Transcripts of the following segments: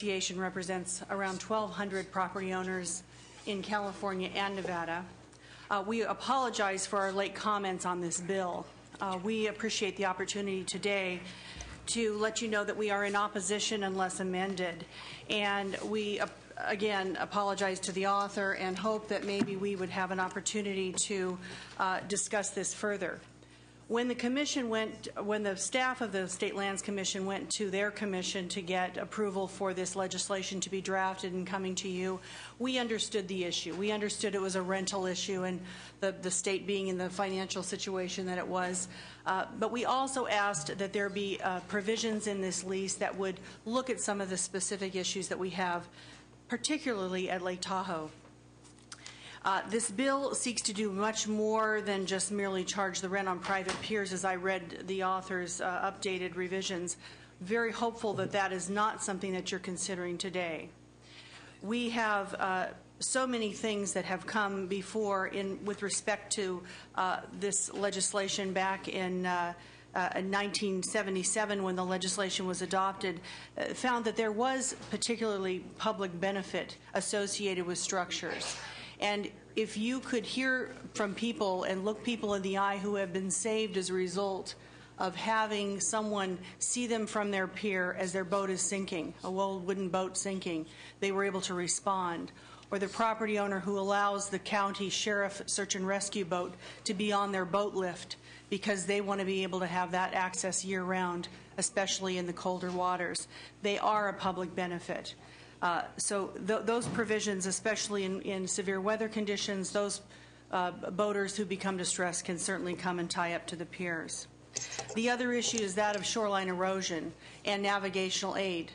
Association represents around 1,200 property owners in California and Nevada. We apologize for our late comments on this bill. We appreciate the opportunity today to let you know that we are in opposition unless amended. And we, again, apologize to the author and hope that maybe we would have an opportunity to discuss this further. When the staff of the State Lands Commission went to their commission to get approval for this legislation to be drafted and coming to you, we understood the issue. We understood it was a rental issue and the state being in the financial situation that it was. But we also asked that there be provisions in this lease that would look at some of the specific issues that we have, particularly at Lake Tahoe. This bill seeks to do much more than just merely charge the rent on private piers, as I read the author's updated revisions. Very hopeful that that is not something that you're considering today. We have so many things that have come before with respect to this legislation back in 1977 when the legislation was adopted, found that there was particularly public benefit associated with structures. And if you could hear from people and look people in the eye who have been saved as a result of having someone see them from their pier as their boat is sinking, a old wooden boat sinking, they were able to respond. Or the property owner who allows the county sheriff search and rescue boat to be on their boat lift because they want to be able to have that access year-round, especially in the colder waters. They are a public benefit. So those provisions, especially in severe weather conditions, those boaters who become distressed can certainly come and tie up to the piers. The other issue is that of shoreline erosion and navigational aid.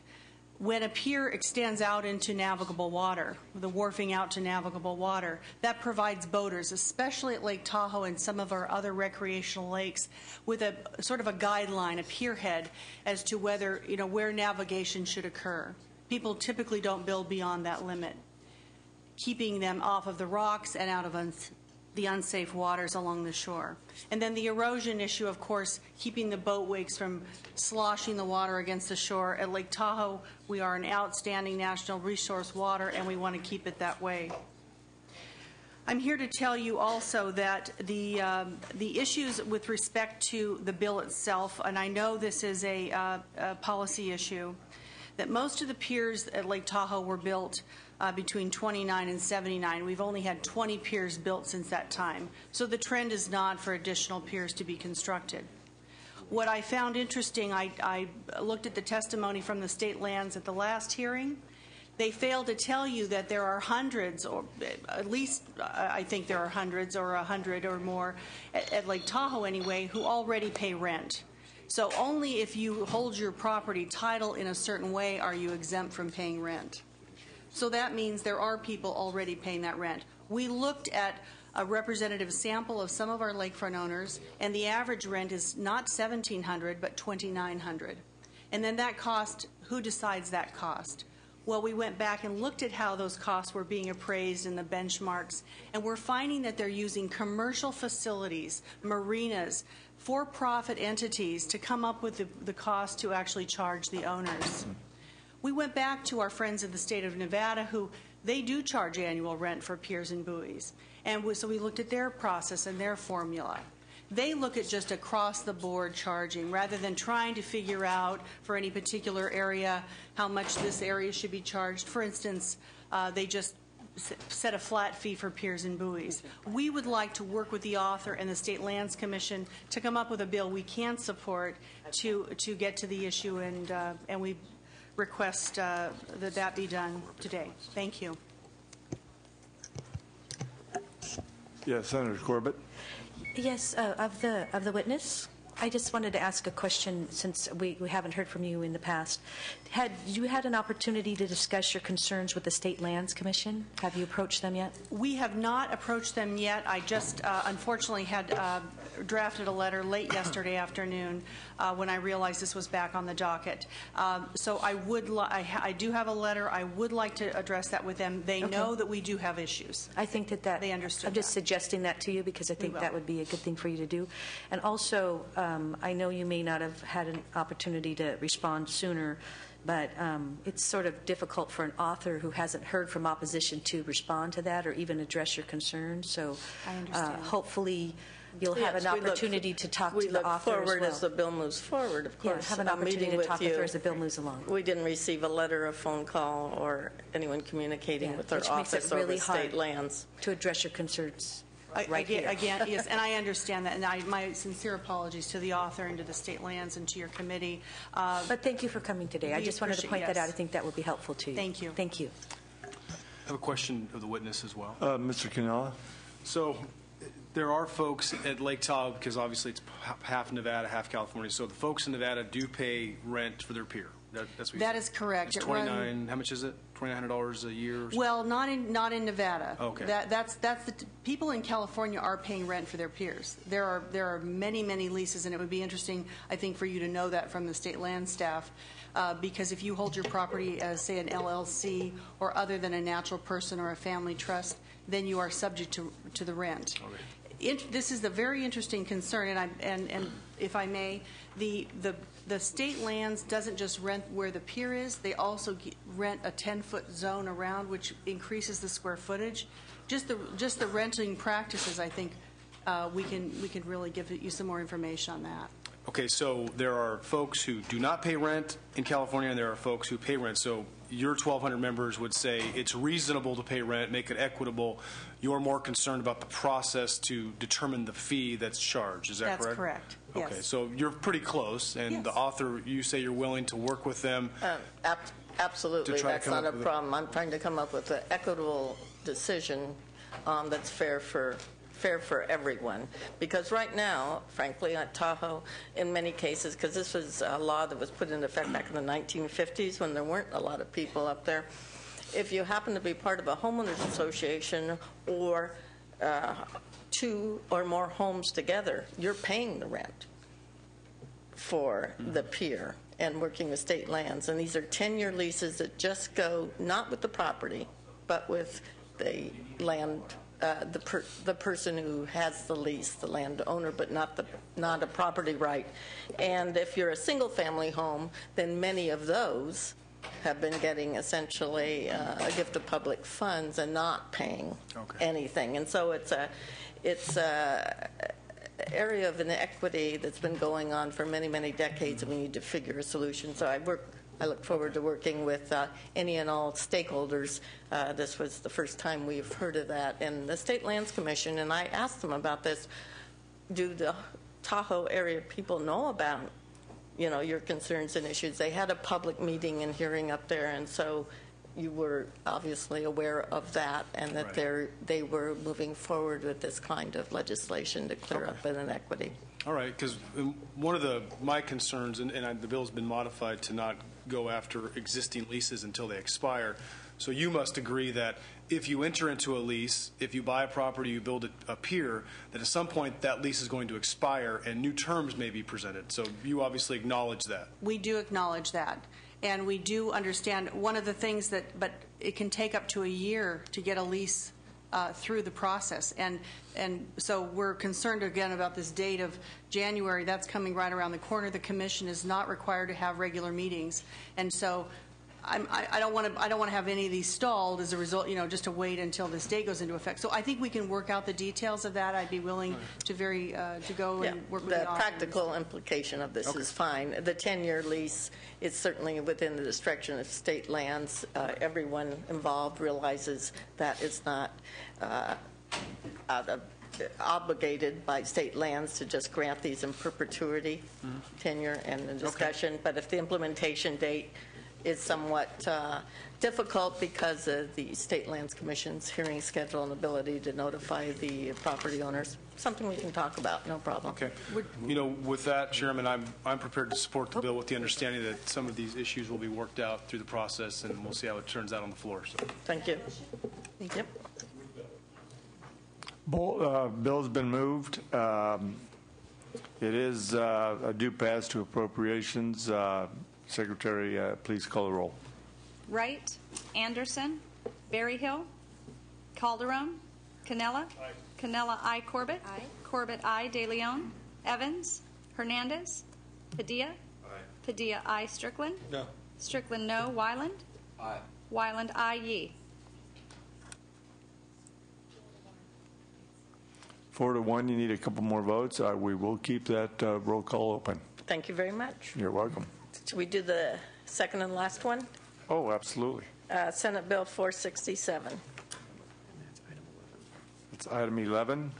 When a pier extends out into navigable water, the wharfing out to navigable water, that provides boaters, especially at Lake Tahoe and some of our other recreational lakes, with a sort of a guideline, a pier head, as to whether, where navigation should occur. People typically don't build beyond that limit, keeping them off of the rocks and out of the unsafe waters along the shore. And then the erosion issue, of course, keeping the boat wakes from sloshing the water against the shore. At Lake Tahoe, we are an outstanding national resource water, and we want to keep it that way. I'm here to tell you also that the issues with respect to the bill itself, and I know this is a policy issue, that most of the piers at Lake Tahoe were built between 29 and 79. We've only had 20 piers built since that time. So the trend is not for additional piers to be constructed. What I found interesting, I looked at the testimony from the state lands at the last hearing. They failed to tell you that there are hundreds, or at least I think there are hundreds or 100 or more at Lake Tahoe anyway, who already pay rent. So only if you hold your property title in a certain way are you exempt from paying rent. So that means there are people already paying that rent. We looked at a representative sample of some of our lakefront owners, and the average rent is not $1,700 but $2,900. And then that cost, who decides that cost? Well, we went back and looked at how those costs were being appraised in the benchmarks, and we're finding that they're using commercial facilities, marinas, for-profit entities to come up with the cost to actually charge the owners. We went back to our friends in the state of Nevada who they do charge annual rent for piers and buoys. And so we looked at their process and their formula. They look at just across-the-board charging rather than trying to figure out for any particular area how much this area should be charged. For instance, they just set a flat fee for piers and buoys. We would like to work with the author and the State Lands Commission to come up with a bill we can support to get to the issue, and we request that be done today. Thank you. Yes, Senator Corbett. Yes, of the witness. I just wanted to ask a question since we haven't heard from you in the past. Had you had an opportunity to discuss your concerns with the State Lands Commission? Have you approached them yet? We have not approached them yet. I just unfortunately had drafted a letter late yesterday afternoon when I realized this was back on the docket. So I do have a letter. I would like to address that with them. They know that we do have issues. I think that they understood. I'm just suggesting that to you because I think that would be a good thing for you to do. And also, I know you may not have had an opportunity to respond sooner But it's sort of difficult for an author who hasn't heard from opposition to respond to that or even address your concerns. So I understand. Hopefully you'll have an opportunity to talk to the author as well. We look forward as the bill moves forward, of course. Yeah, have an opportunity to talk with her as the bill moves along. We didn't receive a letter, a phone call, or anyone communicating with our which makes office it really over state lands. to address your concerns right here. Again, yes, and I understand that, and my sincere apologies to the author and to the state lands and to your committee. But thank you for coming today. I We just wanted to point that yes. out. I think that would be helpful to you. Thank you. Thank you. I have a question of the witness as well. Mr. Canella? So there are folks at Lake Tahoe, because obviously it's half Nevada, half California. So the folks in Nevada do pay rent for their pier. That's what you That said. is correct. It's It run- 29. How much is it? $2,900 a year? Or something? Well, not in Nevada. Okay. That's people in California are paying rent for their piers. There are many leases, and it would be interesting, I think, for you to know that from the state land staff, because if you hold your property as, say, an LLC or other than a natural person or a family trust, then you are subject to the rent. Okay. This is a very interesting concern, and if I may, the state lands doesn't just rent where the pier is; they also rent a 10-foot zone around, which increases the square footage. Just the renting practices, I think, we can really give you some more information on that. Okay, so there are folks who do not pay rent in California, and there are folks who pay rent. So your 1,200 members would say it's reasonable to pay rent, make it equitable. You're more concerned about the process to determine the fee that's charged. Is that correct? That's correct. Yes. Okay, so you're pretty close, and Yes. the author, you say you're willing to work with them. Absolutely, To try to that's come not up a with problem. I'm trying to come up with an equitable decision that's fair for everyone. Because right now, frankly, at Tahoe, in many cases, because this was a law that was put into effect back in the 1950s when there weren't a lot of people up there, if you happen to be part of a homeowners association or two or more homes together, you're paying the rent for the pier and working with state lands. And these are 10-year leases that just go not with the property, but with the land, the person who has the lease, the landowner, but not a property right. And if you're a single-family home, then many of those have been getting essentially a gift of public funds and not paying anything. And so it's a area of inequity that's been going on for many decades, and we need to figure a solution. So I look forward to working with any and all stakeholders. This was the first time we've heard of that. And the State Lands Commission, and I asked them about this, do the Tahoe area people know about, your concerns and issues? They had a public meeting and hearing up there, and so you were obviously aware of that, and that they were moving forward with this kind of legislation to clear up an inequity. All right, because one of my concerns, and the bill's been modified to not go after existing leases until they expire. So you must agree that if you enter into a lease, if you buy a property, you build a pier, that at some point that lease is going to expire and new terms may be presented. So you obviously acknowledge that. We do acknowledge that. And we do understand one of the things but it can take up to a year to get a lease through the process. And so we're concerned again about this date of January. That's coming right around the corner. The commission is not required to have regular meetings. And so I don't want to have any of these stalled as a result, just to wait until this date goes into effect. So I think we can work out the details of that. I'd be willing to go and work with the The practical implication of this is fine. The 10-year lease is certainly within the discretion of state lands. Everyone involved realizes that it's not obligated by state lands to just grant these in perpetuity, tenure and the discussion. But if the implementation date is somewhat difficult because of the State Lands Commission's hearing schedule and ability to notify the property owners, something we can talk about, no problem. Okay. With that, Chairman, I'm prepared to support the bill with the understanding that some of these issues will be worked out through the process, and we'll see how it turns out on the floor. So. Thank you. Thank you. Bill's been moved. It is a due pass to appropriations. Secretary, please call the roll. Wright, Anderson, Berryhill, Calderon, Canella. Aye. Canella, I. Corbett. Aye. Corbett, I. De Leon. Evans, Hernandez, Padilla. Aye. Padilla, I. Strickland. No. Strickland, no. Wyland? Aye. Wyland, aye. Yee. 4-1, you need a couple more votes. We will keep that roll call open. Thank you very much. You're welcome. Should we do the second and last one? Oh, absolutely. Senate Bill 467. It's item 11.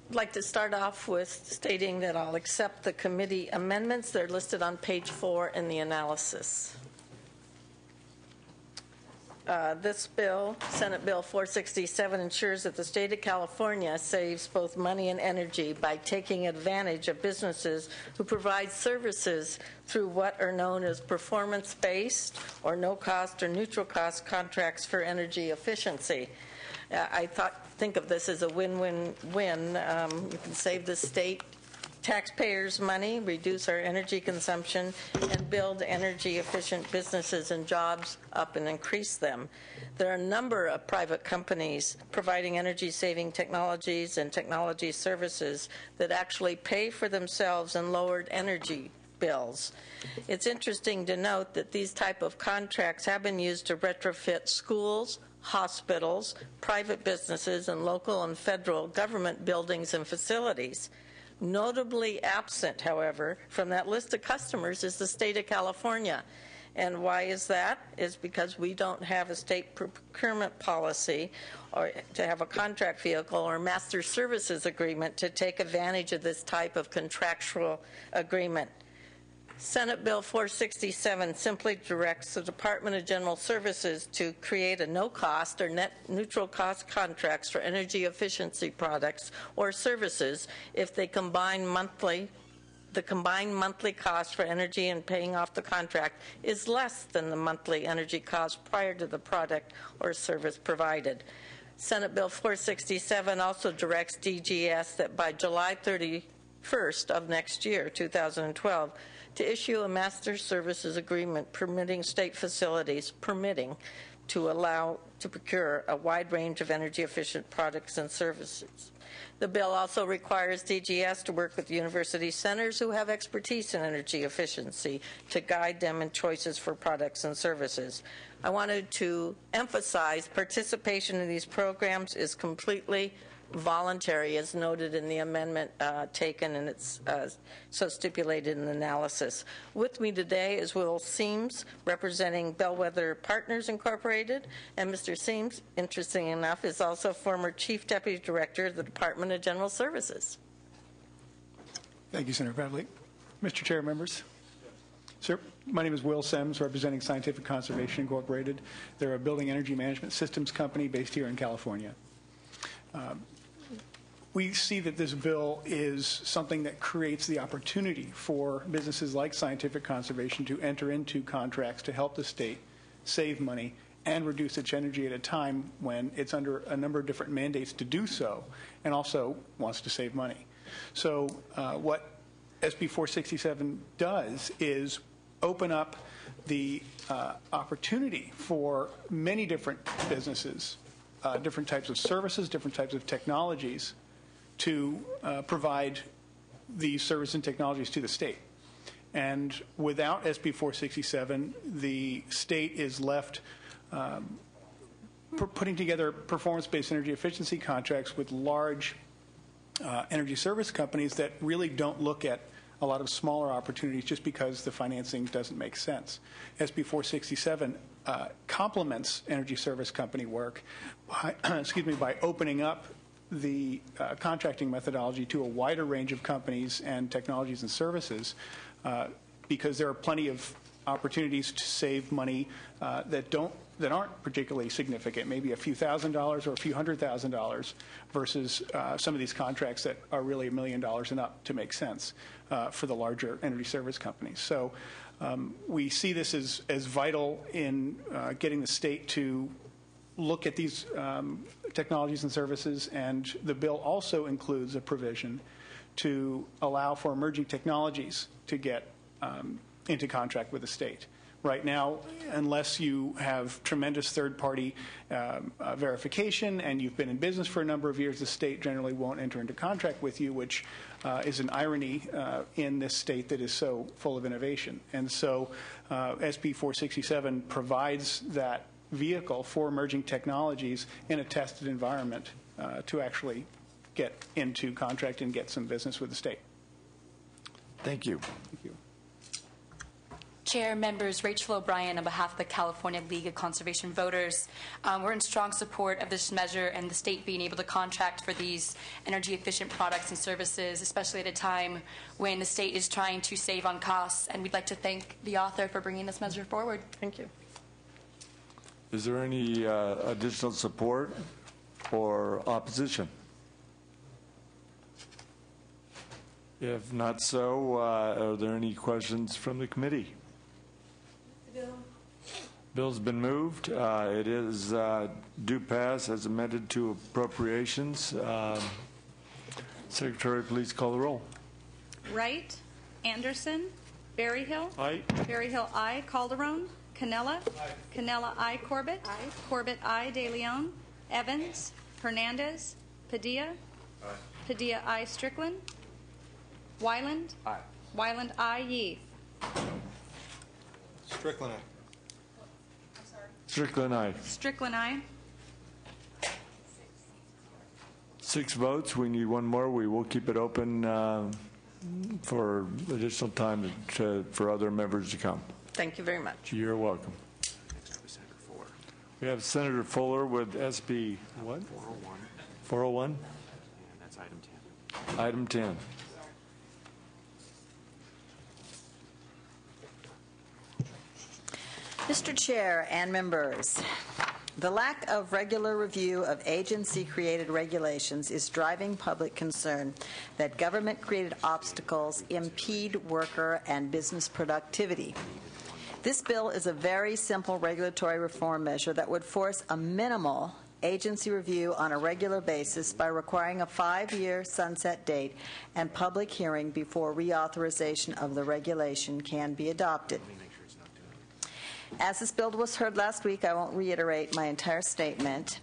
I'd like to start off with stating that I'll accept the committee amendments. They're listed on page 4 in the analysis. This bill, Senate Bill 467, ensures that the state of California saves both money and energy by taking advantage of businesses who provide services through what are known as performance-based or no-cost or neutral-cost contracts for energy efficiency. I think of this as a win-win-win. You can save the state taxpayers money, reduce our energy consumption, and build energy-efficient businesses and jobs up and increase them. There are a number of private companies providing energy-saving technologies and technology services that actually pay for themselves in lowered energy bills. It's interesting to note that these type of contracts have been used to retrofit schools, hospitals, private businesses, and local and federal government buildings and facilities. Notably absent, however, from that list of customers is the state of California. And why is that? Is because we don't have a state procurement policy or to have a contract vehicle or master services agreement to take advantage of this type of contractual agreement. Senate Bill 467 simply directs the Department of General Services to create a no-cost or net neutral cost contracts for energy efficiency products or services if they combine monthly. The combined monthly cost for energy and paying off the contract is less than the monthly energy cost prior to the product or service provided. Senate Bill 467 also directs DGS that by July 31st of next year, 2012, to issue a master services agreement permitting state facilities to allow to procure a wide range of energy efficient products and services. The bill also requires DGS to work with university centers who have expertise in energy efficiency to guide them in choices for products and services. I wanted to emphasize participation in these programs is completely voluntary, as noted in the amendment taken, and it's so stipulated in the analysis. With me today is Will Seams, representing Bellwether Partners Incorporated, and Mr. Seams, interesting enough, is also former Chief Deputy Director of the Department of General Services. Thank you, Senator Bradley. Mr. Chair, members. Sir, my name is Will Sims, representing Scientific Conservation Incorporated. They're a building energy management systems company based here in California. We see that this bill is something that creates the opportunity for businesses like Scientific Conservation to enter into contracts to help the state save money and reduce its energy at a time when it's under a number of different mandates to do so and also wants to save money. So what SB 467 does is open up the opportunity for many different businesses, different types of services, different types of technologies to provide these services and technologies to the state. And without SB 467, the state is left putting together performance-based energy efficiency contracts with large energy service companies that really don't look at a lot of smaller opportunities just because the financing doesn't make sense. SB 467 complements energy service company work by opening up the contracting methodology to a wider range of companies and technologies and services because there are plenty of opportunities to save money that aren't particularly significant, maybe a few $1,000s or a few $100,000 versus some of these contracts that are really $1 million and up to make sense for the larger energy service companies. So we see this as vital in getting the state to look at these technologies and services, and the bill also includes a provision to allow for emerging technologies to get into contract with the state. Right now, unless you have tremendous third-party verification and you've been in business for a number of years, the state generally won't enter into contract with you, which is an irony in this state that is so full of innovation. And so SB 467 provides that vehicle for emerging technologies in a tested environment to actually get into contract and get some business with the state. Thank you. Thank you. Chair, members, Rachel O'Brien on behalf of the California League of Conservation Voters. We're in strong support of this measure and the state being able to contract for these energy-efficient products and services, especially at a time when the state is trying to save on costs. And we'd like to thank the author for bringing this measure forward. Thank you. Is there any additional support or opposition? If not so, are there any questions from the committee? Bill's been moved. It is due pass as amended to appropriations. Secretary, please call the roll. Wright, Anderson, Berryhill. Aye. Berryhill, aye. Calderon, Canella. Aye. Canella, aye. Corbett. Aye. Corbett, aye. De Leon. Evans, Hernandez, Padilla. Aye. Padilla, aye. Strickland. Wyland. Aye. Wyland, aye. Yee. Strickland, aye. Strickland, aye. Strickland, aye. 6 votes. We need one more. We will keep it open for additional time for other members to come. Thank you very much. You're welcome. We have Senator Fuller with SB what? 401. 401? And that's item 10. Item 10. Mr. Chair and members, the lack of regular review of agency-created regulations is driving public concern that government-created obstacles impede worker and business productivity. This bill is a very simple regulatory reform measure that would force a minimal agency review on a regular basis by requiring a 5-year sunset date and public hearing before reauthorization of the regulation can be adopted. As this bill was heard last week, I won't reiterate my entire statement,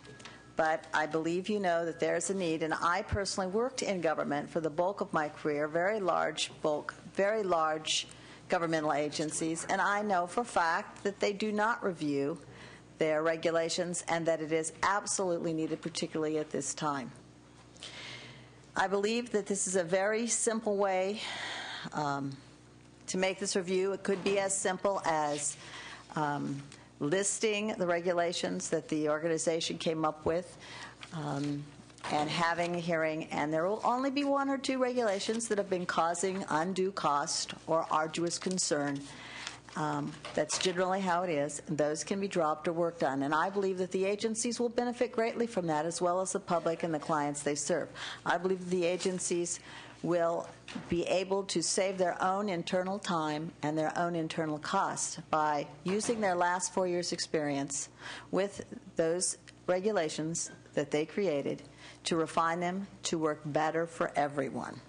but I believe you know that there's a need, and I personally worked in government for the bulk of my career, very large governmental agencies, and I know for a fact that they do not review their regulations and that it is absolutely needed, particularly at this time. I believe that this is a very simple way to make this review. It could be as simple as listing the regulations that the organization came up with and having a hearing, and there will only be 1 or 2 regulations that have been causing undue cost or arduous concern. That's generally how it is, and those can be dropped or worked on. And I believe that the agencies will benefit greatly from that, as well as the public and the clients they serve. I believe that the agencies will be able to save their own internal time and their own internal costs by using their last 4 years' experience with those regulations that they created to refine them to work better for everyone.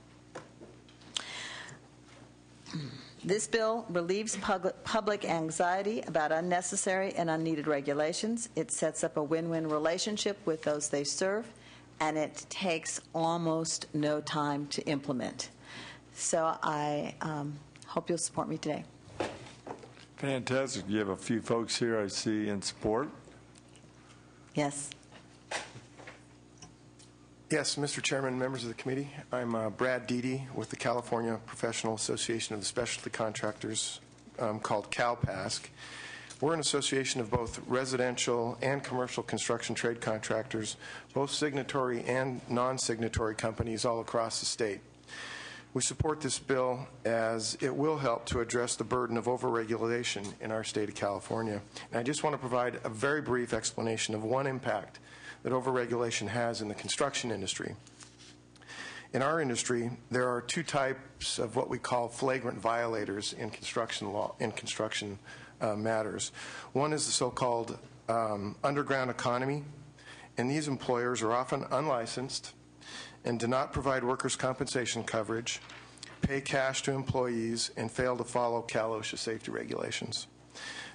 This bill relieves public anxiety about unnecessary and unneeded regulations. It sets up a win-win relationship with those they serve, and it takes almost no time to implement. So I hope you'll support me today. Fantastic. You have a few folks here I see in support. Yes. Yes, Mr. Chairman, members of the committee. I'm Brad Deedy with the California Professional Association of the Specialty Contractors, called CalPASC. We're an association of both residential and commercial construction trade contractors, both signatory and non-signatory companies all across the state. We support this bill as it will help to address the burden of overregulation in our state of California. And I just want to provide a very brief explanation of one impact that overregulation has in the construction industry. In our industry, there are 2 types of what we call flagrant violators in construction law, in construction matters. One is the so-called underground economy, and these employers are often unlicensed and do not provide workers' compensation coverage, pay cash to employees, and fail to follow Cal OSHA safety regulations.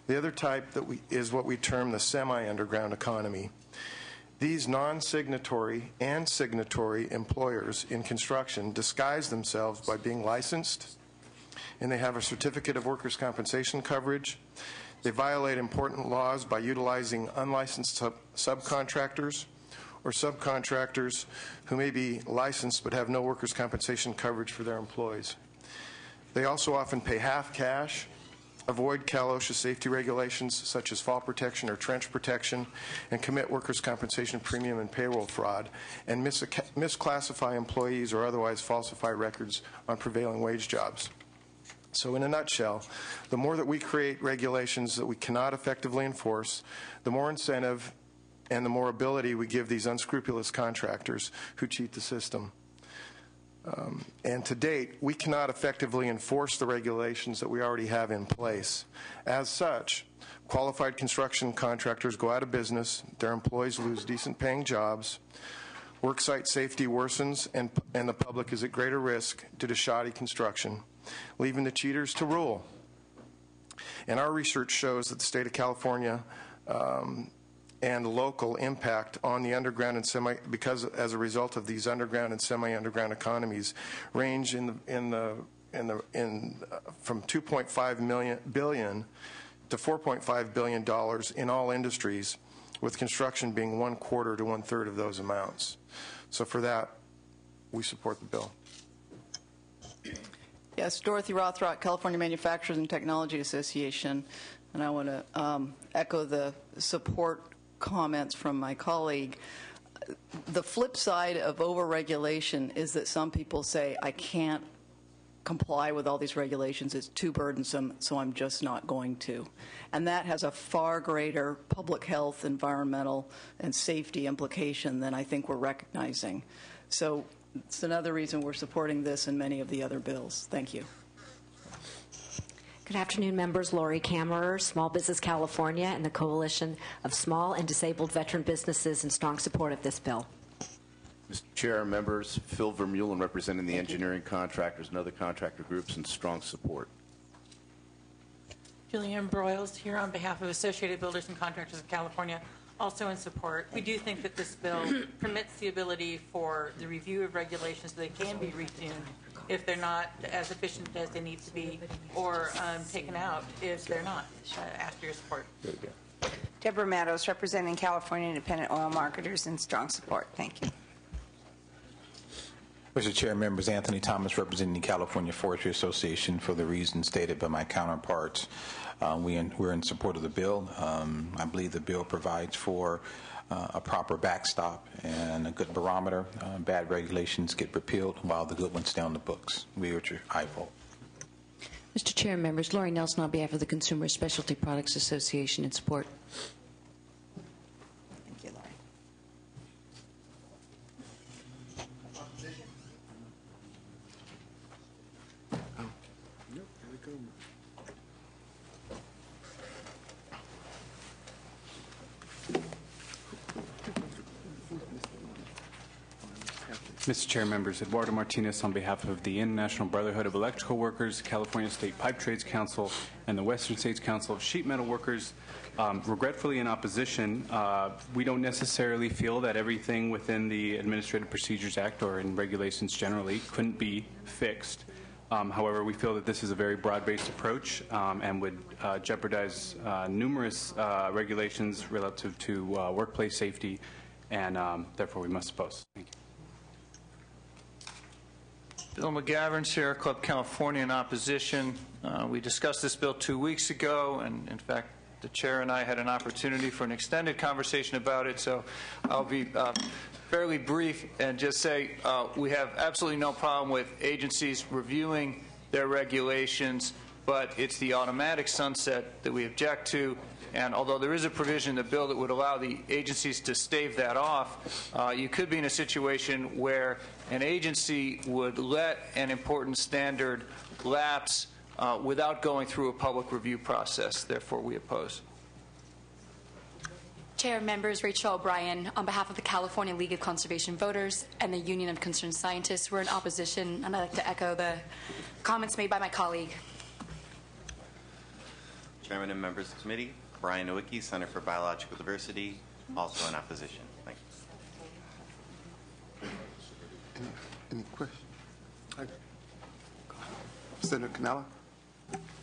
The other type is what we term the semi-underground economy. These non-signatory and signatory employers in construction disguise themselves by being licensed, and they have a certificate of workers' compensation coverage. They violate important laws by utilizing unlicensed subcontractors or subcontractors who may be licensed but have no workers' compensation coverage for their employees. They also often pay half cash, avoid Cal OSHA safety regulations such as fall protection or trench protection, and commit workers' compensation premium and payroll fraud, and misclassify employees or otherwise falsify records on prevailing wage jobs. So in a nutshell, the more that we create regulations that we cannot effectively enforce, the more incentive and the more ability we give these unscrupulous contractors who cheat the system. And to date, we cannot effectively enforce the regulations that we already have in place. As such, qualified construction contractors go out of business, their employees lose decent paying jobs, worksite safety worsens, and the public is at greater risk due to shoddy construction, leaving the cheaters to rule. And our research shows that the state of California and local impact on the underground and because as a result of these underground and semi-underground economies range from 2.5 billion to $4.5 billion in all industries, with construction being 1/4 to 1/3 of those amounts. So for that, we support the bill. Yes, Dorothy Rothrock, California Manufacturers and Technology Association, and I want to echo the support comments from my colleague. The flip side of over-regulation is that some people say, I can't comply with all these regulations, it's too burdensome, so I'm just not going to. And that has a far greater public health, environmental, and safety implication than I think we're recognizing. So it's another reason we're supporting this and many of the other bills. Thank you. Good afternoon, members. Lori Kammerer, Small Business California, and the Coalition of Small and Disabled Veteran Businesses in strong support of this bill. Mr. Chair, members, Phil Vermeulen representing the engineering contractors and other contractor groups in strong support. Julianne Broyles here on behalf of Associated Builders and Contractors of California, also in support. We do think that this bill permits the ability for the review of regulations so they can be retuned if they're not as efficient as they need to be, or taken out if they're not. Ask for your support. Deborah Mattos, representing California Independent Oil Marketers, in strong support. Thank you. Mr. Chair, members, Anthony Thomas, representing the California Forestry Association, for the reasons stated by my counterparts. We're in support of the bill. I believe the bill provides for a proper backstop and a good barometer. Bad regulations get repealed while the good ones stay on the books. We urge your aye vote. Mr. Chair, members, Lori Nelson on behalf of the Consumer Specialty Products Association in support. Thank you, Lori. Mr. Chair, members, Eduardo Martinez on behalf of the International Brotherhood of Electrical Workers, California State Pipe Trades Council, and the Western States Council of Sheet Metal Workers. Regretfully, in opposition, we don't necessarily feel that everything within the Administrative Procedures Act or in regulations generally couldn't be fixed. However, we feel that this is a very broad-based approach and would jeopardize numerous regulations relative to workplace safety, and therefore we must oppose. Thank you. Bill McGavern, Sierra Club, California, in opposition. We discussed this bill 2 weeks ago, and in fact, the chair and I had an opportunity for an extended conversation about it, so I'll be fairly brief and just say we have absolutely no problem with agencies reviewing their regulations, but it's the automatic sunset that we object to. And although there is a provision in the bill that would allow the agencies to stave that off, you could be in a situation where an agency would let an important standard lapse without going through a public review process. Therefore, we oppose. Chair, members, Rachel O'Brien, on behalf of the California League of Conservation Voters and the Union of Concerned Scientists, we're in opposition, and I'd like to echo the comments made by my colleague. Chairman and members of the committee, Brian Nowicki, Center for Biological Diversity, also in opposition. Thank you. Any questions? Senator Canella?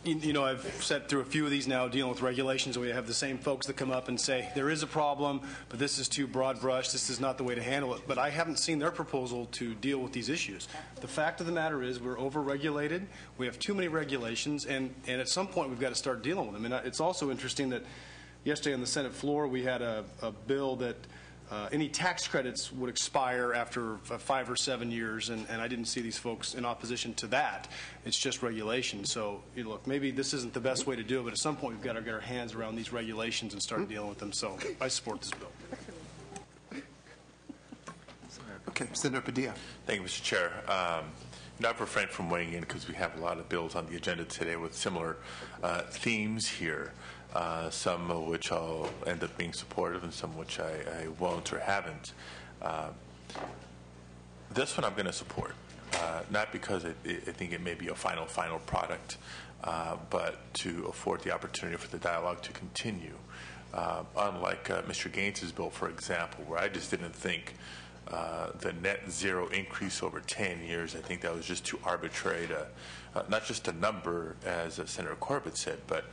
You know, I've sat through a few of these now dealing with regulations, and we have the same folks that come up and say, there is a problem, but this is too broad brush, this is not the way to handle it. But I haven't seen their proposal to deal with these issues. The fact of the matter is we're over-regulated, we have too many regulations, and at some point we've got to start dealing with them. And it's also interesting that yesterday on the Senate floor we had a bill that any tax credits would expire after 5 or 7 years, and I didn't see these folks in opposition to that. It's just regulation. So, look, maybe this isn't the best way to do it, but at some point we've got to get our hands around these regulations and start dealing with them. So I support this bill. Okay, Senator Padilla. Thank you, Mr. Chair. I've refrained from weighing in because we have a lot of bills on the agenda today with similar themes here. Some of which I'll end up being supportive and some which I won't or haven't. This one I'm going to support, not because I think it may be a final product, but to afford the opportunity for the dialogue to continue. Unlike Mr. Gaines's bill, for example, where I just didn't think the net zero increase over 10 years, I think that was just too arbitrary to, not just a number, as Senator Corbett said, but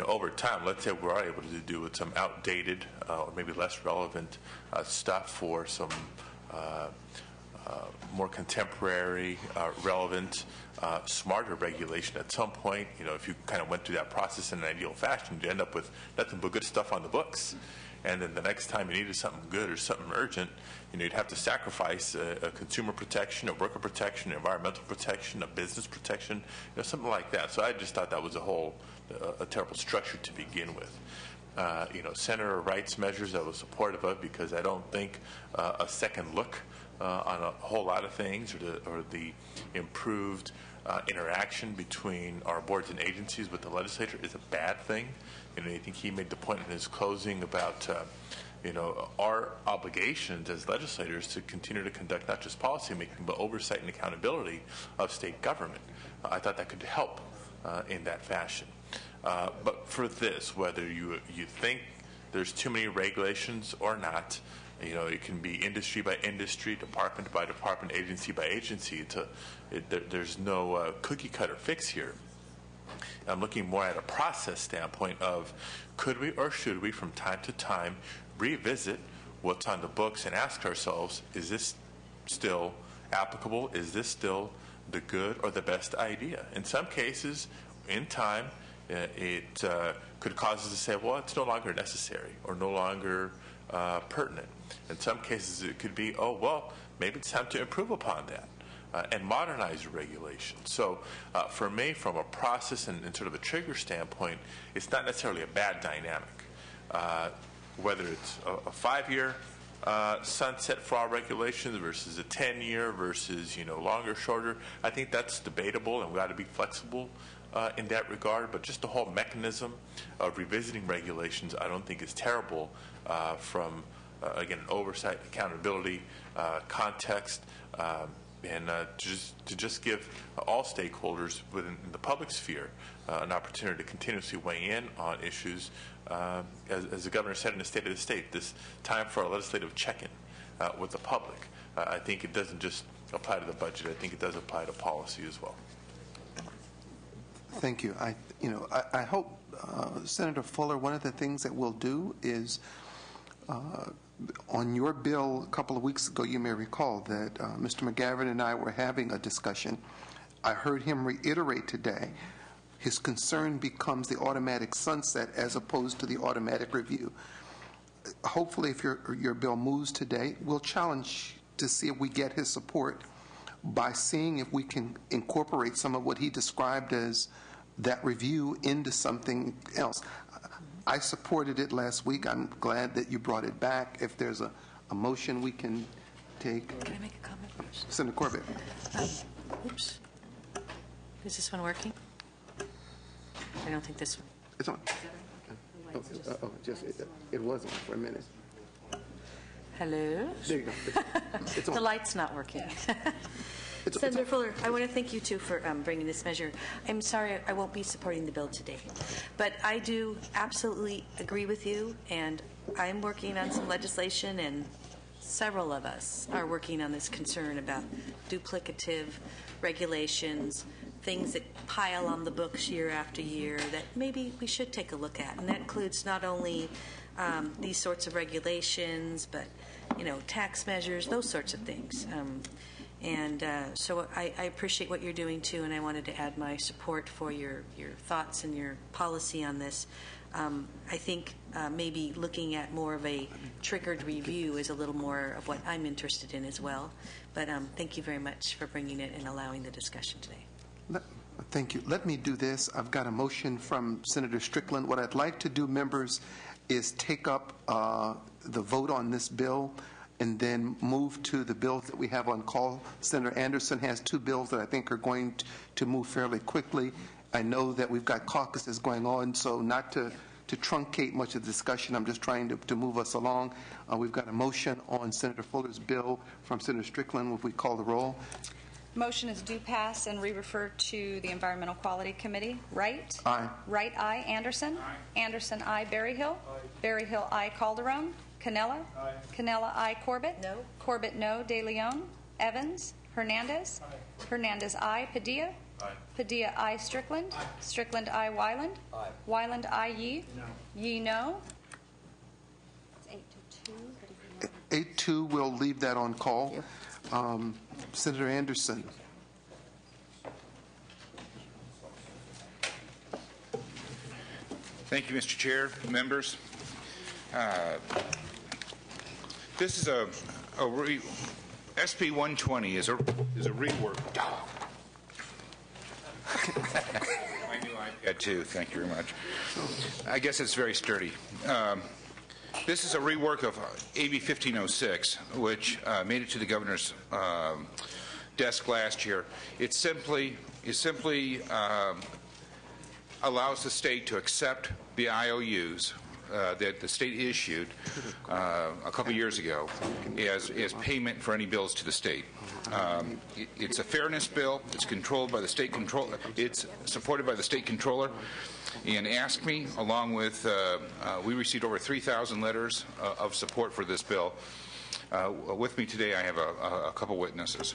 over time, let's say we are able to do with some outdated or maybe less relevant stuff for some more contemporary, relevant, smarter regulation. At some point, if you kind of went through that process in an ideal fashion, you'd end up with nothing but good stuff on the books. And then the next time you needed something good or something urgent, you'd have to sacrifice a consumer protection, a worker protection, environmental protection, a business protection, something like that. So I just thought that was a terrible structure to begin with. Senator Wright's measures I was supportive of because I don't think a second look on a whole lot of things or the improved interaction between our boards and agencies with the legislature is a bad thing. I think he made the point in his closing about our obligations as legislators to continue to conduct not just policymaking but oversight and accountability of state government. I thought that could help in that fashion. But for this, whether you think there's too many regulations or not, it can be industry by industry, department by department, agency by agency. There's no cookie cutter fix here. I'm looking more at a process standpoint of could we or should we from time to time revisit what's on the books and ask ourselves, is this still applicable? Is this still the good or the best idea? In some cases, in time, it could cause us to say, well, it's no longer necessary or no longer pertinent. In some cases, it could be, oh, well, maybe it's time to improve upon that and modernize the regulation. So for me, from a process and sort of a trigger standpoint, it's not necessarily a bad dynamic. Whether it's a 5-year sunset for our regulations versus a 10-year versus, longer, shorter, I think that's debatable, and we've got to be flexible in that regard. But just the whole mechanism of revisiting regulations, I don't think is terrible from, again, oversight, accountability, context, and to just give all stakeholders within the public sphere an opportunity to continuously weigh in on issues. As the governor said in the State of the State, this time for a legislative check-in with the public. I think it doesn't just apply to the budget. I think it does apply to policy as well. Thank you. I hope, Senator Fuller, one of the things that we'll do is on your bill a couple of weeks ago, you may recall that Mr. McGavin and I were having a discussion. I heard him reiterate today his concern becomes the automatic sunset as opposed to the automatic review. Hopefully, if your bill moves today, we'll challenge to see if we get his support by seeing if we can incorporate some of what he described as that review into something else. I supported it last week. I'm glad that you brought it back. If there's a motion we can take. Can I make a comment first? Senator Corbett. Oops. Is this one working? I don't think this one. It's on. It wasn't for a minute. Hello? There you go. It's on. The light's not working. Senator Fuller, I want to thank you, too, for bringing this measure. I'm sorry I won't be supporting the bill today, but I do absolutely agree with you, and I'm working on some legislation, and several of us are working on this concern about duplicative regulations, things that pile on the books year after year that maybe we should take a look at. And that includes not only these sorts of regulations, but, tax measures, those sorts of things. So I appreciate what you're doing, too, and I wanted to add my support for your thoughts and your policy on this. I think maybe looking at more of a triggered review is a little more of what I'm interested in as well. But thank you very much for bringing it and allowing the discussion today. Thank you. Let me do this. I've got a motion from Senator Strickland. What I'd like to do, members, is take up the vote on this bill and then move to the bills that we have on call. Senator Anderson has two bills that I think are going to move fairly quickly. I know that we've got caucuses going on, so not to truncate much of the discussion, I'm just trying to move us along. We've got a motion on Senator Fuller's bill from Senator Strickland. If we call the roll. Motion is due pass and re-refer to the Environmental Quality Committee. Wright? Aye. Wright, aye. Anderson? Aye. Anderson, aye. Berryhill? Aye. Berryhill, aye. Calderon? Cannella? Aye. Cannella, aye. Corbett? No. Corbett, no. De Leon? Evans? Hernandez? Aye. Hernandez, aye. Padilla? Aye. Padilla, aye. Strickland? Aye. Strickland, aye. Wyland? Aye. Wyland, aye. Yee? No. Yee, no. It's 8-2. 8-2, we'll leave that on call. Senator Anderson. Thank you, Mr. Chair, members. This is SB 120 is a rework. My new iPad too. Thank you very much. I guess it's very sturdy. This is a rework of AB 1506, which made it to the governor's desk last year. It simply allows the state to accept the IOUs that the state issued a couple years ago as payment for any bills to the state. It's a fairness bill. It's controlled by the state controller. It's supported by the state controller. And ASKME, along with, we received over 3,000 letters of support for this bill. With me today, I have a couple witnesses.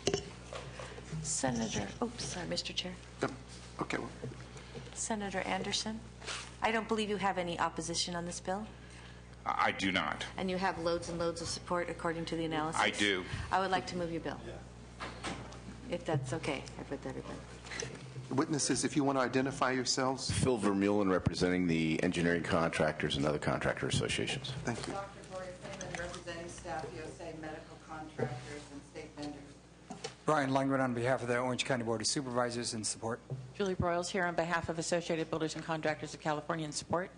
Senator, sorry, Mr. Chair. Okay. Senator Anderson, I don't believe you have any opposition on this bill. I do not. And you have loads and loads of support according to the analysis? I do. I would like to move your bill, if that's okay with everybody. Witnesses, if you want to identify yourselves. Phil Vermeulen, representing the engineering contractors and other contractor associations. Thank you. Dr. Gloria Freeman, representing Staff USA Medical Contractors and State Vendors. Brian Langren on behalf of the Orange County Board of Supervisors in support. Julie Broyles here on behalf of Associated Builders and Contractors of California in support.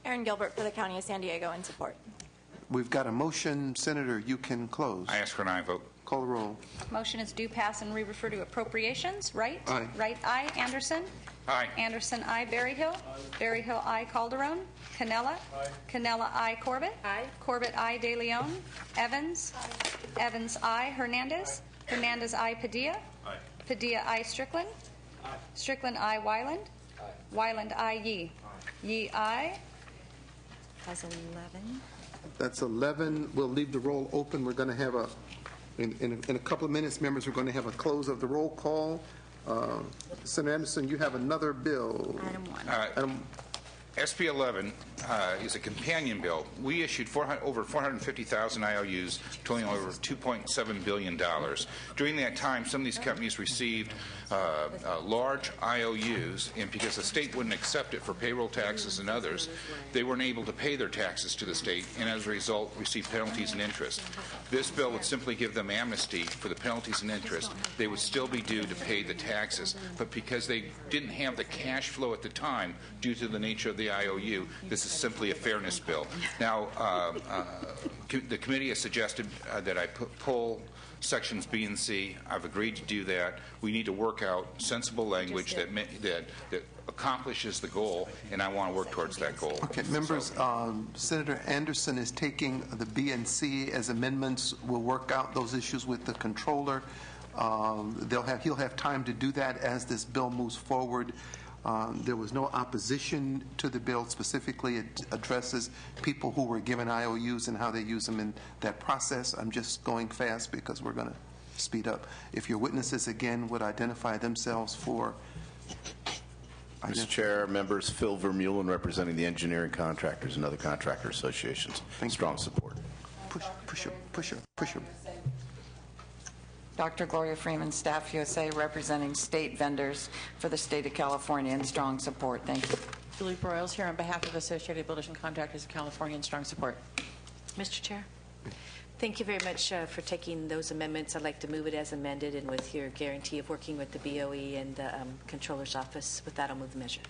Erin Gilbert for the County of San Diego in support. We've got a motion. Senator, you can close. I ask for an aye vote. Call the roll. Motion is due pass and re-refer to appropriations. Wright? Aye. Wright, aye. Anderson? Aye. Anderson, aye. Berryhill? Aye. Berryhill, aye. Calderon? Cannella? Aye. Cannella, aye. Corbett? Aye. Corbett, aye. De Leon? Evans? Aye. Evans, aye. Hernandez? Aye. Hernandez, aye. Padilla? Aye. Padilla, aye. Strickland? Aye. Strickland, aye. Wyland? Aye. Wyland, aye. Yee? Aye. Yee, aye. That's 11. That's 11. We'll leave the roll open. We're going to have in a couple of minutes, members, we're going to have a close of the roll call. Senator Anderson, you have another bill. Item 1. SB 11 is a companion bill. We issued over 450,000 IOUs, totaling over $2.7 billion. During that time, some of these companies received large IOUs, and because the state wouldn't accept it for payroll taxes and others, they weren't able to pay their taxes to the state, and as a result, received penalties and interest. This bill would simply give them amnesty for the penalties and interest. They would still be due to pay the taxes, but because they didn't have the cash flow at the time, due to the nature of the IOU. This is simply a fairness bill. Now, the committee has suggested that I pull sections B and C. I've agreed to do that. We need to work out sensible language that accomplishes the goal, and I want to work towards that goal. Okay, members, Senator Anderson is taking the B and C as amendments. We'll work out those issues with the controller. He'll have time to do that as this bill moves forward. There was no opposition to the bill. Specifically, it addresses people who were given IOUs and how they use them in that process. I'm just going fast because we're going to speed up. If your witnesses, again, would identify themselves for... Mr. Chair, members, Phil Vermeulen, representing the engineering contractors and other contractor associations. Strong support. Push up. Dr. Gloria Freeman, Staff USA, representing state vendors for the state of California, in strong support. Thank you. Julie Broyles here on behalf of Associated Builders and Contractors of California, in strong support. Mr. Chair, thank you very much for taking those amendments. I'd like to move it as amended, and with your guarantee of working with the BOE and the Controller's Office. With that, I'll move the measure.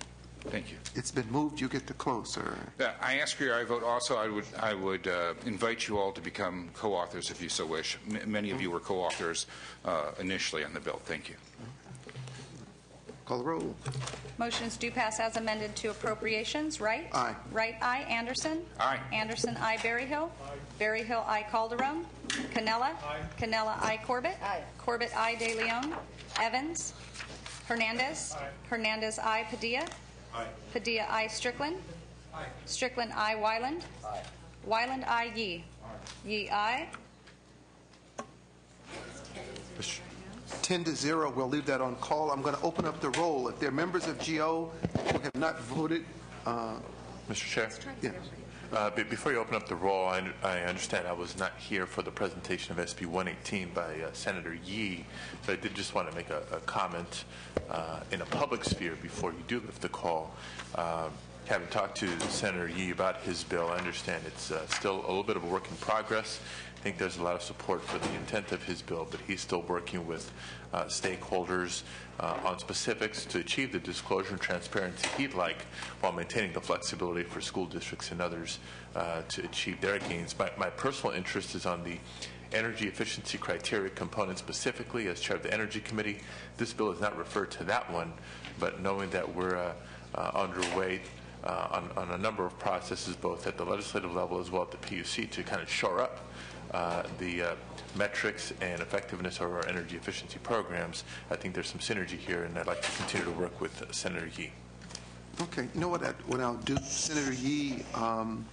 Thank you. It's been moved. You get to close, sir. I ask for your aye vote. Also, I would invite you all to become co-authors if you so wish. Many of you were co-authors initially on the bill. Thank you. Call the roll. Motions do pass as amended to appropriations. Wright? Aye. Wright, aye. Anderson? Aye. Anderson, aye. Berryhill? Aye. Berryhill, aye. Calderon? Canella? Aye. Canella, aye. Corbett? Aye. Corbett, aye. De Leon? Evans? Hernandez? Aye. Hernandez, aye. Padilla? Aye. Padilla, aye. Strickland? Aye. Strickland, aye. Wyland? Aye. Wyland, aye. Yee? Aye. Yee, aye. 10-0. We'll leave that on call. I'm going to open up the roll. If there are members of GO who have not voted, Mr. Chair? Yeah. Before you open up the roll, I understand I was not here for the presentation of SB 118 by Senator Yee, so I did just want to make a comment in a public sphere before you do lift the call. Having talked to Senator Yee about his bill, I understand it's still a little bit of a work in progress. I think there's a lot of support for the intent of his bill, but he's still working with stakeholders on specifics to achieve the disclosure and transparency he'd like, while maintaining the flexibility for school districts and others to achieve their gains. My personal interest is on the energy efficiency criteria component specifically. As chair of the Energy Committee, this bill is not referred to that one, but knowing that we're underway on a number of processes, both at the legislative level as well at the PUC, to kind of shore up the metrics and effectiveness of our energy efficiency programs, I think there's some synergy here, and I'd like to continue to work with Senator Yee. Okay. You know what I'll do, Senator Yee, on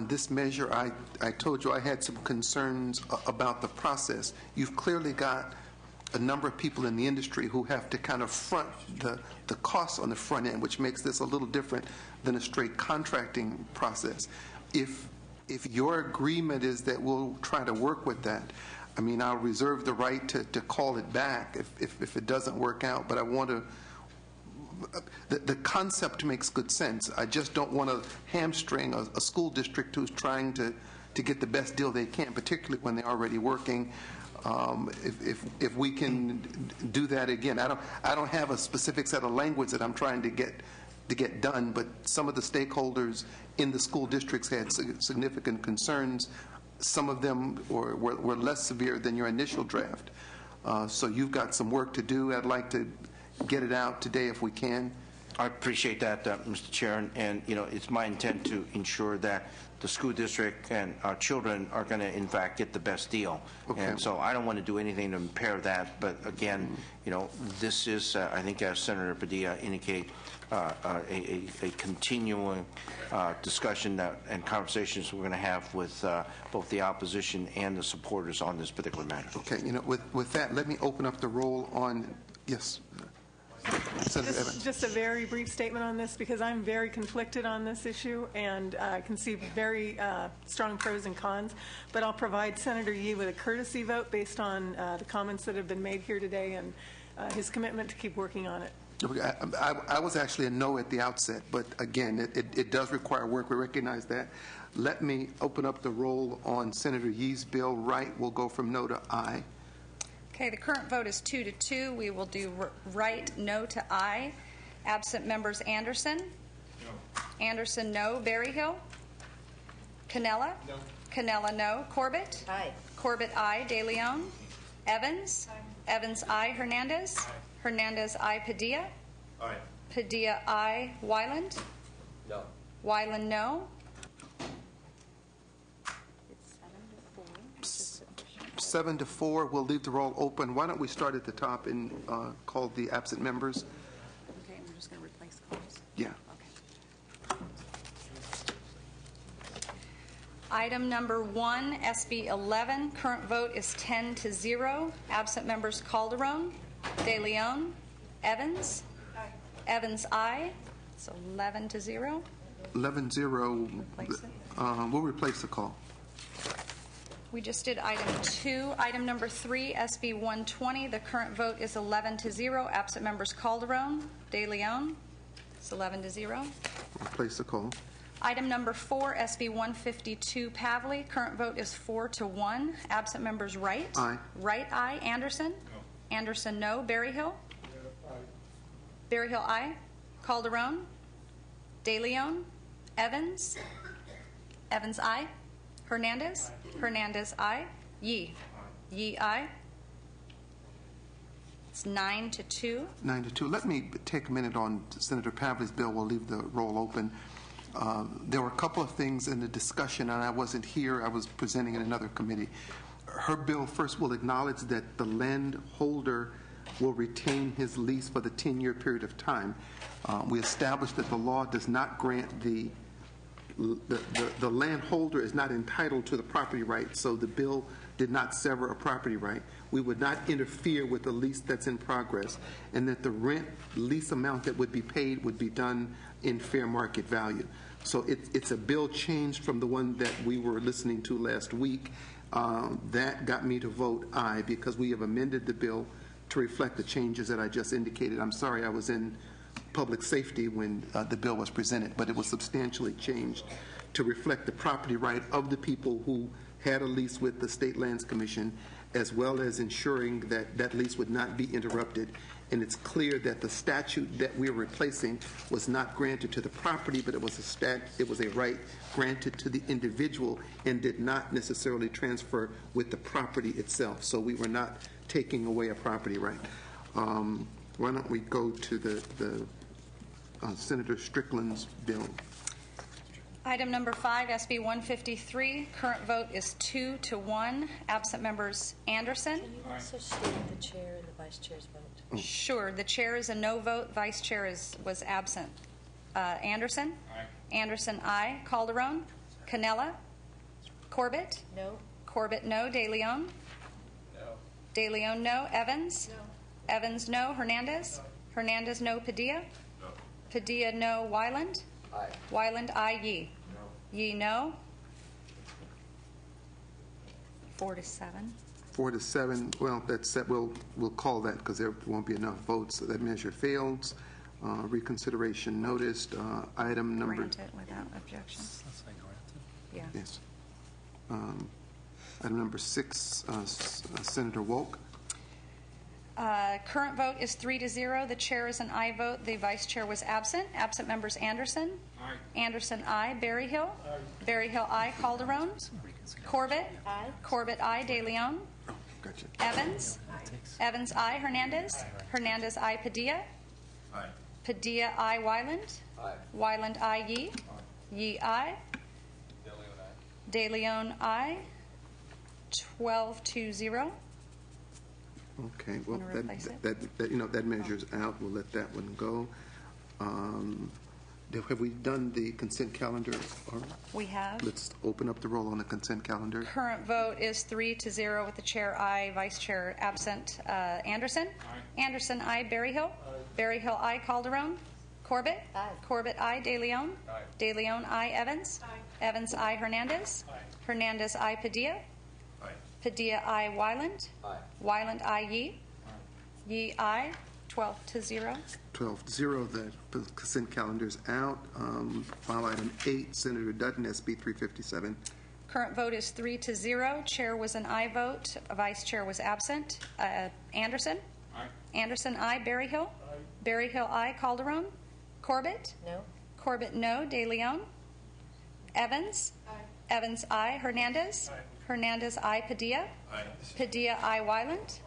this measure, I told you I had some concerns about the process. You've clearly got a number of people in the industry who have to kind of front the costs on the front end, which makes this a little different than a straight contracting process. If your agreement is that we'll try to work with that, I mean, I'll reserve the right to call it back if it doesn't work out, but I want to, the concept makes good sense. I just don't want to hamstring a school district who's trying to get the best deal they can, particularly when they're already working. If we can do that again, I don't have a specific set of language that I'm trying to get done, but some of the stakeholders in the school districts had significant concerns. Some of them were less severe than your initial draft. So you've got some work to do. I'd like to get it out today if we can. I appreciate that, Mr. Chair, and you know, it's my intent to ensure that the school district and our children are going to, in fact, get the best deal. Okay. And so I don't want to do anything to impair that. But again, you know, this is, I think, as Senator Padilla indicated, a continuing discussion and conversations we're going to have with both the opposition and the supporters on this particular matter. Okay. You know, with that, let me open up the roll on. Yes. Just a very brief statement on this, because I'm very conflicted on this issue, and I can see very strong pros and cons, but I'll provide Senator Yee with a courtesy vote based on the comments that have been made here today and his commitment to keep working on it. I was actually a no at the outset, but again, it does require work. We recognize that. Let me open up the roll on Senator Yee's bill. Wright will go from no to aye. Okay, the current vote is 2-2. We will do Wright, no to aye. Absent members Anderson, Anderson, no. Berryhill? Cannella? No. Cannella, no. Corbett? Aye. Corbett, aye. De Leon? Evans? Evans, aye. Hernandez? Hernandez, aye. Padilla? Aye. Padilla, aye. Wyland? No. Wyland, no. 7-4, we'll leave the roll open. Why don't we start at the top and call the absent members? Okay, and we're just going to replace calls. Yeah. Item number 1, SB 11. Current vote is 10-0. Absent members: Calderon, De Leon, Evans. Evans, aye. It's 11-0. 11-0. Replace it. We'll replace the call. We just did item 2. Item number 3, SB 120. The current vote is 11-0. Absent members: Calderon, De Leon. It's 11-0. Replace the call. Item number 4, SB 152, Pavley. Current vote is 4-1. Absent members: Wright. Aye. Wright, aye. Anderson. No. Anderson, no. Berryhill. Berryhill, aye. Calderon. De Leon. Evans. Evans, aye. Hernandez. Hernandez, aye. Yee. Yee, aye. It's 9-2. 9-2. Let me take a minute on Senator Pavley's bill. We'll leave the roll open. There were a couple of things in the discussion, and I wasn't here. I was presenting in another committee. Her bill first will acknowledge that the landholder will retain his lease for the 10-year period of time. We established that the law does not grant the landholder is not entitled to the property right, so the bill did not sever a property right. We would not interfere with the lease that's in progress, and that the rent lease amount that would be paid would be done in fair market value. So it's a bill changed from the one that we were listening to last week. That got me to vote aye because we have amended the bill to reflect the changes that I just indicated. I'm sorry I was in public safety when the bill was presented, but it was substantially changed to reflect the property right of the people who had a lease with the State Lands Commission, as well as ensuring that that lease would not be interrupted. And it's clear that the statute that we're replacing was not granted to the property, but it was a right granted to the individual and did not necessarily transfer with the property itself. So we were not taking away a property right. Why don't we go to the Senator Strickland's bill? Item number 5, SB 153. Current vote is 2-1. Absent members: Anderson. Can you also state the chair and the vice chair's vote? Sure. The chair is a no vote. Vice chair was absent. Anderson. Aye. Anderson, aye. Calderon. Cannella. Corbett. No. Corbett, no. De Leon. No. De Leon, no. Evans. No. Evans, no. Hernandez. Hernandez, no. Padilla. No. Padilla, no. Wyland. Aye. Wyland, aye. Yee. No. Yee, no. 4-7. 4-7. Well, that's we'll call that because there won't be enough votes. So that measure fails. Reconsideration noticed. Item number. Grant it without objection. Yeah. Yes. Item number 6. Senator Wolk. Current vote is 3-0. The chair is an aye vote. The vice chair was absent. Absent members: Anderson. Aye. Anderson, aye. Berryhill. Aye. Berryhill, aye. Calderon. Corbett. Aye. Corbett, aye. De Leon. Oh, gotcha. Evans. Evans, aye. Hernandez. Hernandez, aye. Padilla. Aye. Padilla, aye. Wyland. Aye. Wyland, aye. Yee. Yee, aye. De Leon, aye. 12-0. Okay. Well, Wanna replace it? that measure's out. We'll let that one go. Have we done the consent calendar? We have. Let's open up the roll on the consent calendar. Current vote is 3-0 with the chair aye, vice chair absent. Anderson. Aye. Anderson, aye. Berryhill. Berryhill, aye. Calderon. Corbett. Aye. Corbett, aye. De Leon. Aye. De Leon, aye. Evans. Aye. Evans, aye. Hernandez. Aye. Hernandez, aye. Padilla. Aye. Padilla, aye. Wyland. Aye. Wyland, aye. Yee. Yee, aye. 12-0. 12-0. The consent calendar's out. File item 8, Senator Dutton, SB 357. Current vote is 3-0. Chair was an aye vote. Vice chair was absent. Anderson. Aye. Anderson, aye. Berryhill. Aye. Berryhill, aye. Calderon. Corbett. No. Corbett, no. De Leon? Evans? Evans, aye. Hernandez? Hernandez, aye. Padilla? Padilla, aye. Wyland?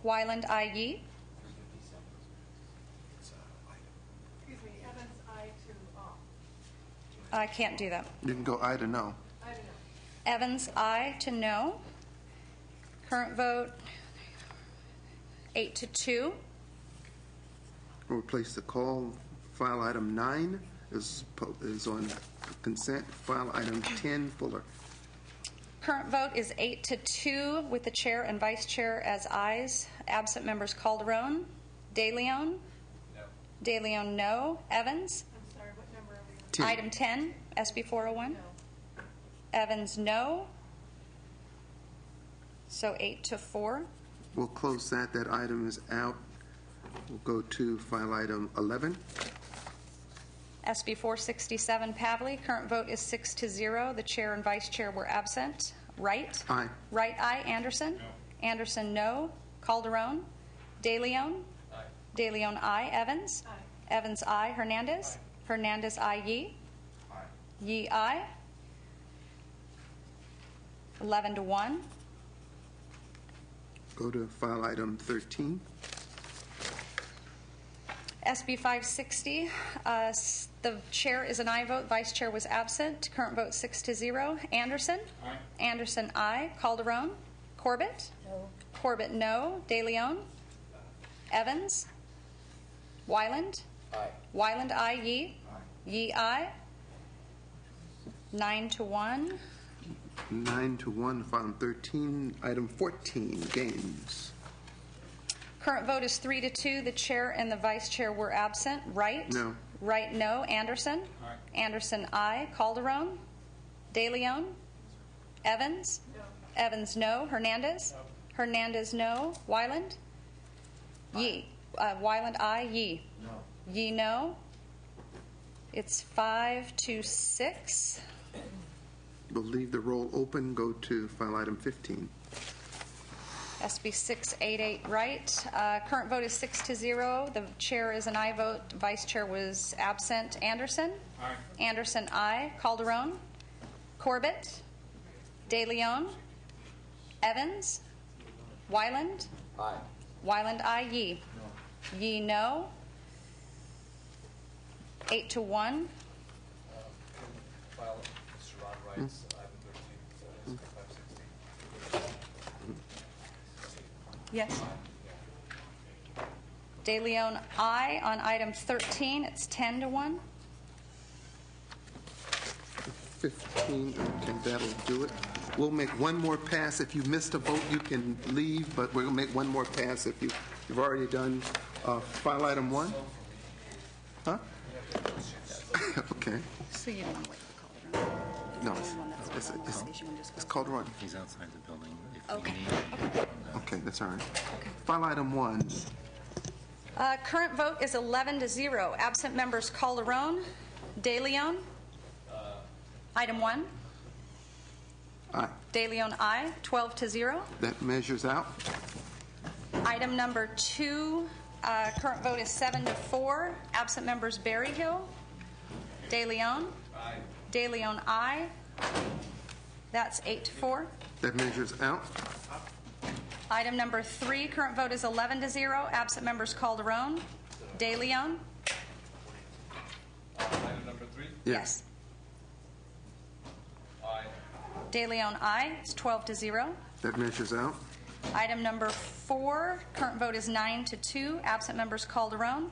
Wyland, aye. Yee? Excuse me, Evans, aye to all. I can't do that. You can go aye to no. Evans, aye to no. Current vote, 8 to 2. We'll replace the call. File item 9 is on consent. File item 10, Fuller. Current vote is 8 to 2 with the chair and vice chair as ayes. Absent members Calderon. De Leon? No. De Leon, no. Evans? I'm sorry, what number are we on? 10. Item 10, SB 401. No. Evans, no. So 8 to 4. We'll close that. That item is out. We'll go to file item 11. SB 467, Pavley. Current vote is 6 to 0. The chair and vice chair were absent. Wright? Aye. Wright, aye. Anderson? No. Anderson, no. Calderon? De Leon? Aye. De Leon, aye. Evans? Aye. Evans, aye. Hernandez? Aye. Hernandez, aye. Yee? Aye. Yee, aye. 11 to 1. Go to file item 13. SB 560, the chair is an aye vote. Vice chair was absent. Current vote 6 to 0. Anderson? Aye. Anderson, aye. Calderon? Corbett? No. Corbett, no. De Leon? Evans? Wyland? Aye. Wyland, aye. Yee? Aye. Yee, aye. 9 to 1. 9 to 1, file item 13. Item 14, games. Current vote is 3 to 2. The chair and the vice chair were absent. Wright? No. Wright, no. Anderson? Aye. Anderson, aye. Calderon? De Leon? Evans? No. Evans, no. Hernandez? No. Hernandez, no. Wyland? Aye. Yee. Wyland, aye. Yee? No. Yee, no. It's 5 to 6. We'll leave the roll open. Go to file item 15. SB 688, Wright. Current vote is 6 to 0. The chair is an aye vote. Vice chair was absent. Anderson? Aye. Anderson, aye. Calderon? Corbett? De Leon? Evans? Wyland? Aye. Wyland, aye. Yee? No. Yee, no. 8 to 1. File Mr. Ron Wright's item 13, 560. Yes. De Leon, aye. On item 13, it's 10 to 1. 15, okay, that'll do it. We'll make one more pass. If you missed a vote, you can leave, but we'll make one more pass if you've already done file item 1. Huh? Okay. So you don't want to wait for Calderon? No, it's Calderon. He's outside the building. Okay. Okay, that's all right. File item 1. Current vote is 11 to 0. Absent members Calderon, De Leon. Item 1. Aye. De Leon, aye. 12 to 0. That measures out. Item number 2. Current vote is 7 to 4. Absent members Berryhill, De Leon. Aye. De Leon, aye. That's 8 to 4. That measures out. Item number 3, current vote is 11 to 0. Absent members Calderon, De Leon. Item number 3? Yes. Aye. De Leon, aye. It's 12 to 0. That measures out. Item number 4, current vote is 9 to 2. Absent members Calderon,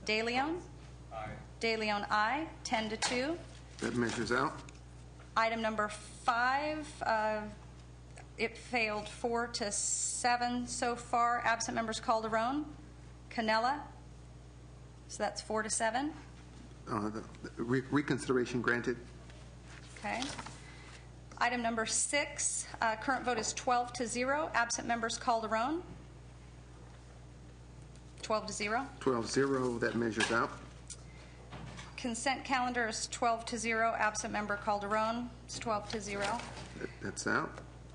De Leon. Aye. De Leon, aye. 10 to 2. That measures out. Item number 5, it failed 4 to 7 so far. Absent members Calderon, Canella. So that's 4 to 7. The reconsideration granted. Okay. Item number 6, current vote is 12 to 0. Absent members Calderon, 12 to 0. 12-0, that measures out. Consent calendar is 12 to 0. Absent member Calderon is 12 to 0. That's out.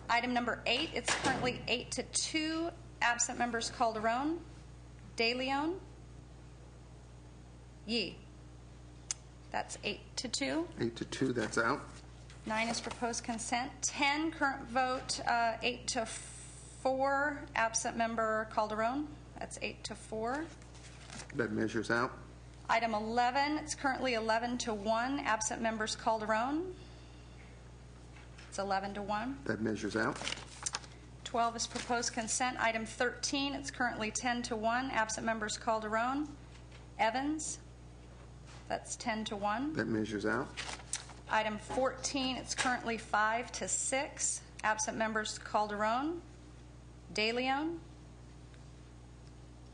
Item number 8, it's currently 8 to 2. Absent members Calderon, De Leon, Yee. That's 8-2. 8-2, that's out. 9 is proposed consent. 10, current vote, 8-4. Absent member Calderon. That's 8-4. That measures out. Item 11, it's currently 11-1. Absent members Calderon. It's 11-1. That measures out. 12 is proposed consent. Item 13, it's currently 10-1. Absent members Calderon. Evans. That's 10-1. That measures out. Item 14, it's currently 5-6. Absent members Calderon. De Leon.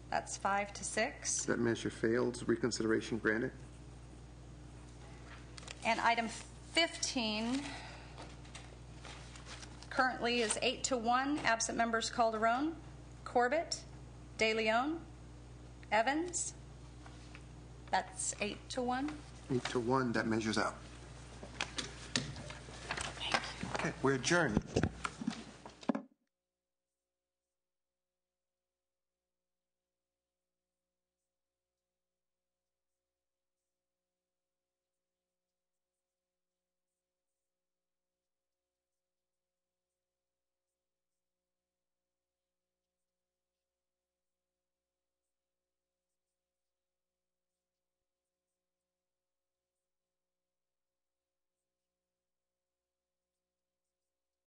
That's 5-6. That measure fails. Reconsideration granted. And item 15 currently is 8-1. Absent members Calderon, Corbett, De Leon, Evans. That's 8-1. 8-1. That measures out. Okay, we're adjourned.